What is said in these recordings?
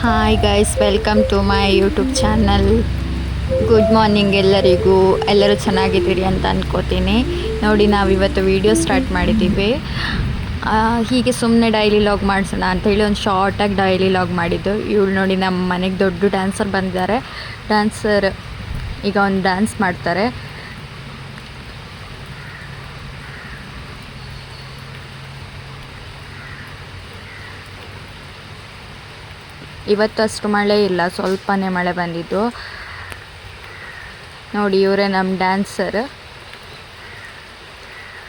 Hi guys, welcome to my YouTube channel. Good morning ಎಲ್ಲರಿಗೂ. ಎಲ್ಲರೂ ಚೆನ್ನಾಗಿದ್ದೀರಿ ಅಂತ ಅಂದ್ಕೋತೀನಿ. ನೋಡಿ, ನಾವಿವತ್ತು ವೀಡಿಯೋ ಸ್ಟಾರ್ಟ್ ಮಾಡಿದ್ದೀವಿ. ಹೀಗೆ ಸುಮ್ಮನೆ ಡೈಲಿ ಲಾಗ್ ಮಾಡಿಸೋಣ ಅಂಥೇಳಿ ಒಂದು ಶಾರ್ಟಾಗಿ ಡೈಲಿ ಲಾಗ್ ಮಾಡಿದ್ದು. ಇವಳು ನೋಡಿ, ನಮ್ಮ ಮನೆಗೆ ದೊಡ್ಡ ಡ್ಯಾನ್ಸರ್ ಬಂದಿದ್ದಾರೆ. ಡ್ಯಾನ್ಸರ್ ಈಗ ಒಂದು ಡ್ಯಾನ್ಸ್ ಮಾಡ್ತಾರೆ. ಇವತ್ತು ಅಷ್ಟು ಮಳೆ ಇಲ್ಲ, ಸ್ವಲ್ಪನೇ ಮಳೆ ಬಂದಿದ್ದು. ನೋಡಿ, ಇವರೇ ನಮ್ಮ ಡ್ಯಾನ್ಸರ್.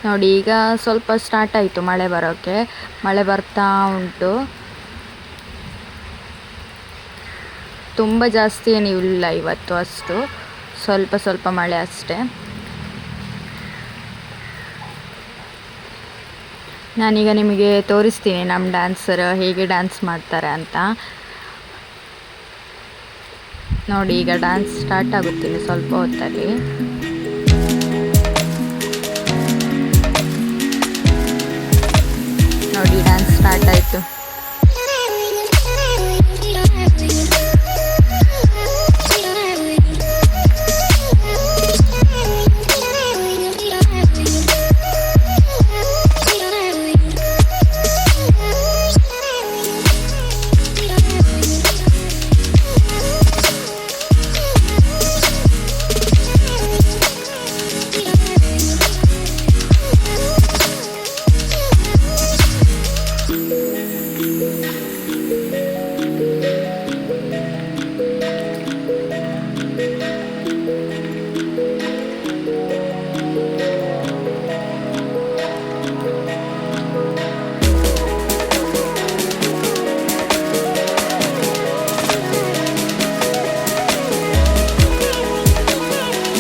ನೋಡಿ, ಈಗ ಸ್ವಲ್ಪ ಸ್ಟಾರ್ಟ್ ಆಯಿತು ಮಳೆ ಬರೋಕ್ಕೆ. ಮಳೆ ಬರ್ತಾ ಉಂಟು. ತುಂಬ ಜಾಸ್ತಿ ಏನಿಲ್ಲ ಇವತ್ತು, ಅಷ್ಟು ಸ್ವಲ್ಪ ಸ್ವಲ್ಪ ಮಳೆ ಅಷ್ಟೇ. ನಾನೀಗ ನಿಮಗೆ ತೋರಿಸ್ತೀನಿ ನಮ್ಮ ಡ್ಯಾನ್ಸರ್ ಹೇಗೆ ಡ್ಯಾನ್ಸ್ ಮಾಡ್ತಾರೆ ಅಂತ. ನೋಡಿ, ಈಗ ಡ್ಯಾನ್ಸ್ ಸ್ಟಾರ್ಟ್ ಆಗುತ್ತೀನಿ ಸ್ವಲ್ಪ ಹೊತ್ತಲ್ಲಿ. ನೋಡಿ, ಡ್ಯಾನ್ಸ್ ಸ್ಟಾರ್ಟ್ ಆಯಿತು.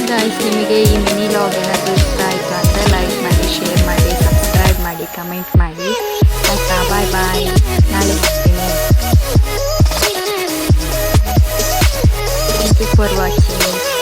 ಗೈಸ್, ನಿಮಗೆ ಈ ಮಿನಿ ಲಾಗ್ ಏನಾದರೂ ಇಷ್ಟ ಆಯಿತು ಅಂದರೆ ಲೈಕ್ ಮಾಡಿ, ಶೇರ್ ಮಾಡಿ, ಸಬ್ಸ್ಕ್ರೈಬ್ ಮಾಡಿ, ಕಮೆಂಟ್ ಮಾಡಿ. ಆಯಿತಾ? ಬಾಯ್ ಬಾಯ್. ನಾಳೆ ಸಿಗ್ತೀನಿ. Thank you for watching.